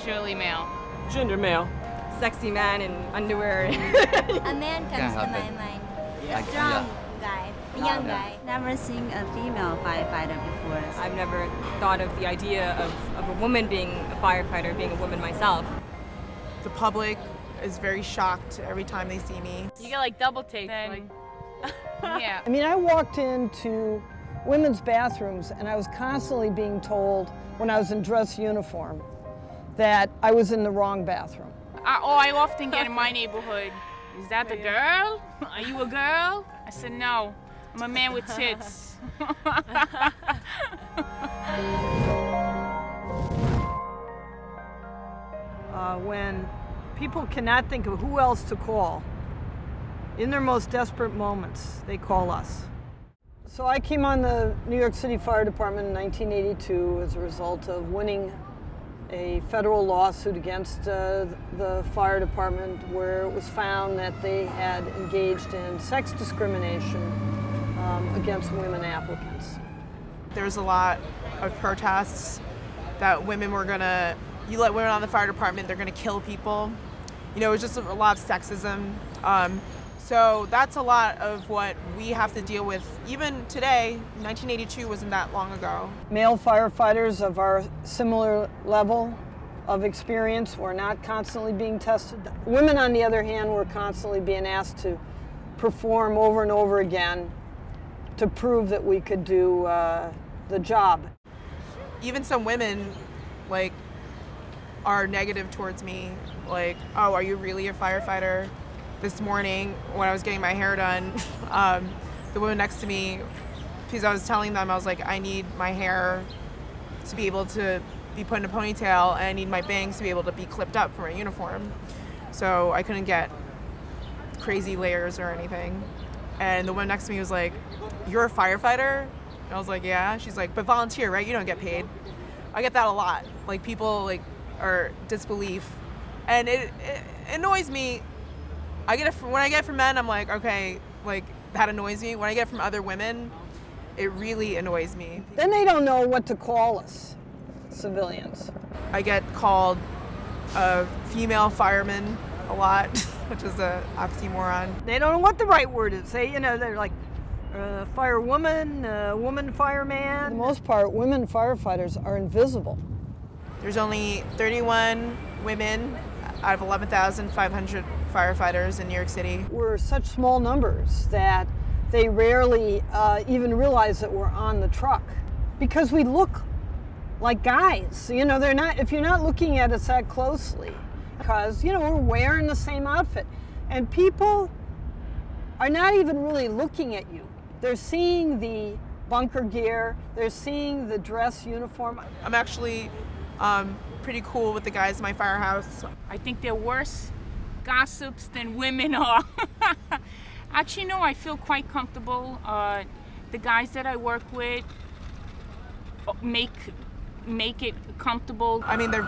usually male. Gender male. Sexy man in underwear. A man comes to my mind. A strong guy, a young guy. Never seen a female firefighter before. I've never thought of the idea of a woman being a firefighter, being a woman myself. The public is very shocked every time they see me. You get like double takes. Yeah. I mean, I walked into women's bathrooms and I was constantly being told when I was in dress uniform that I was in the wrong bathroom. I often get in my neighborhood, is that the girl? Are you a girl? I said, no, I'm a man with tits. When people cannot think of who else to call, in their most desperate moments, they call us. So I came on the New York City Fire Department in 1982 as a result of winning a federal lawsuit against the fire department where it was found that they had engaged in sex discrimination against women applicants. There was a lot of protests that women were gonna, you let women on the fire department, they're gonna kill people. You know, it was just a lot of sexism. So that's a lot of what we have to deal with. Even today, 1982 wasn't that long ago. Male firefighters of our similar level of experience were not constantly being tested. Women, on the other hand, were constantly being asked to perform over and over again to prove that we could do the job. Even some women, like, are negative towards me. Like, oh, are you really a firefighter? This morning, when I was getting my hair done, the woman next to me, because I was telling them, I was like, I need my hair to be able to be put in a ponytail, and I need my bangs to be able to be clipped up for my uniform. So I couldn't get crazy layers or anything. And the woman next to me was like, you're a firefighter? And I was like, yeah. She's like, but volunteer, right? You don't get paid. I get that a lot. Like, people like are disbelief. And it annoys me. When I get it from men, I'm like, okay, like, that annoys me. When I get it from other women, it really annoys me. Then they don't know what to call us, civilians. I get called a female fireman a lot, which is an oxymoron. They don't know what the right word is. They're like firewoman, woman fireman. For the most part, women firefighters are invisible. There's only 31 women out of 11,500 firefighters in New York City. We're such small numbers that they rarely even realize that we're on the truck because we look like guys. You know, they're not, if you're not looking at us that closely, because, you know, we're wearing the same outfit. And people are not even really looking at you. They're seeing the bunker gear, they're seeing the dress uniform. I'm actually pretty cool with the guys in my firehouse. I think they're worse gossips than women are. Actually, no, I feel quite comfortable. The guys that I work with make it comfortable. I mean, they're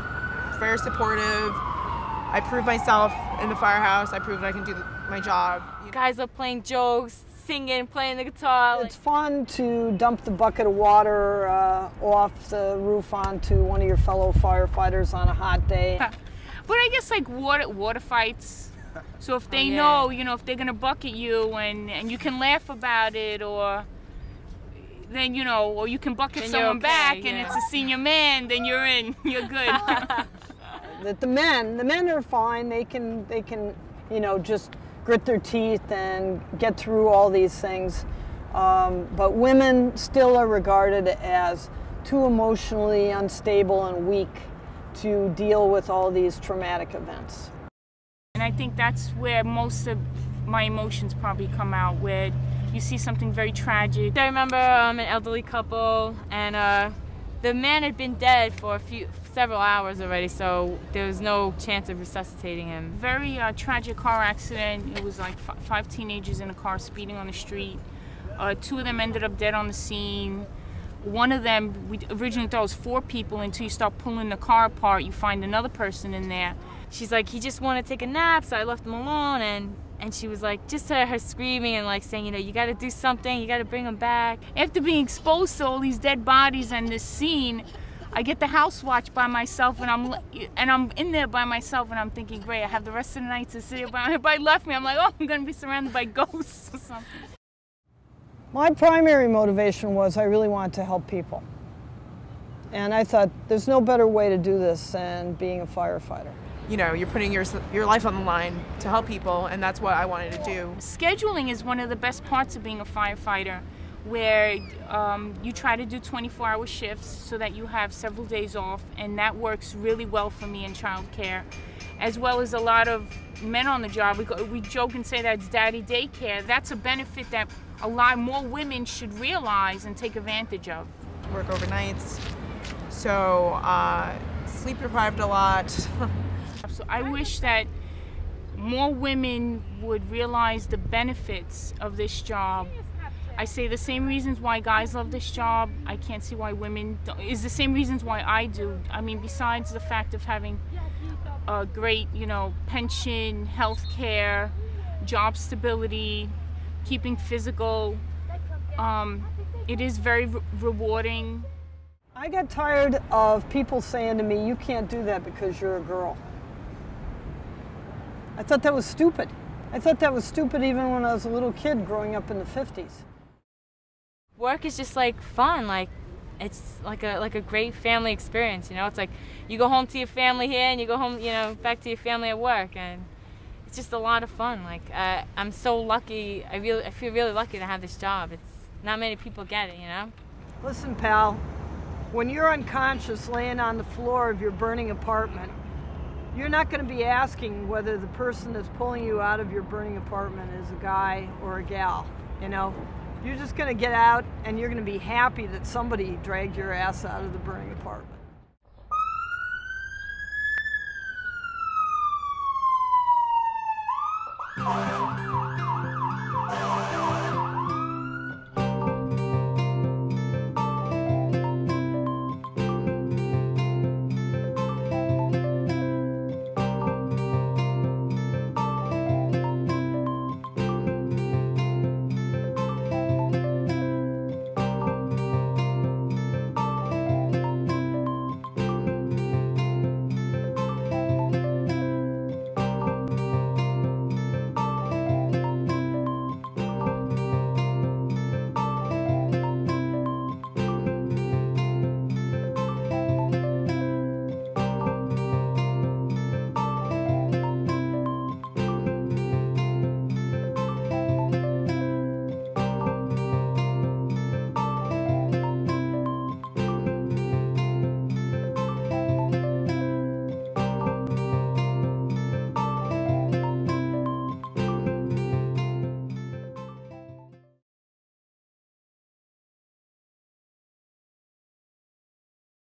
very supportive. I prove myself in the firehouse. I prove that I can do my job. Guys are playing jokes, singing, playing the guitar. It's fun to dump the bucket of water off the roof onto one of your fellow firefighters on a hot day. But I guess like water fights. So if they know, you know, if they're gonna bucket you and you can laugh about it, or then, you know, or you can bucket someone back and it's a senior man, then you're in, you're good. That the men are fine. They can, you know, just grit their teeth and get through all these things. But women still are regarded as too emotionally unstable and weak to deal with all these traumatic events. And I think that's where most of my emotions probably come out, where you see something very tragic. I remember an elderly couple, and the man had been dead for several hours already, so there was no chance of resuscitating him. Very tragic car accident. It was like 5 teenagers in a car speeding on the street. 2 of them ended up dead on the scene. One of them, we originally thought it was 4 people, until you start pulling the car apart, you find another person in there. She's like, he just wanted to take a nap, so I left him alone, and she was like, just her screaming and like saying, you know, you gotta do something, you gotta bring him back. After being exposed to all these dead bodies and this scene, I get the house watch by myself, and I'm in there by myself, and I'm thinking, great, I have the rest of the night to sit here by myself. Everybody left me. I'm like, oh, I'm gonna be surrounded by ghosts or something. My primary motivation was I really wanted to help people. And I thought there's no better way to do this than being a firefighter. You know, you're putting your life on the line to help people, and that's what I wanted to do. Scheduling is one of the best parts of being a firefighter, where you try to do 24-hour shifts so that you have several days off, and that works really well for me in childcare, as well as a lot of men on the job. We joke and say that it's daddy daycare. That's a benefit that a lot more women should realize and take advantage of. Work overnights, so sleep deprived a lot. So I wish that more women would realize the benefits of this job. I say the same reasons why guys love this job, I can't see why women don't. It's the same reasons why I do. I mean, besides the fact of having a great, you know, pension, health care, job stability, keeping physical, it is very rewarding. I got tired of people saying to me, you can't do that because you're a girl. I thought that was stupid. I thought that was stupid even when I was a little kid growing up in the 50s. Work is just like fun, like it's like a great family experience, you know. It's like you go home to your family here and you go home, you know, back to your family at work, and it's just a lot of fun. Like I'm so lucky. I feel really lucky to have this job. It's not many people get it, you know. Listen, pal, when you're unconscious laying on the floor of your burning apartment, you're not going to be asking whether the person that's pulling you out of your burning apartment is a guy or a gal, you know. You're just going to get out and you're going to be happy that somebody dragged your ass out of the burning apartment.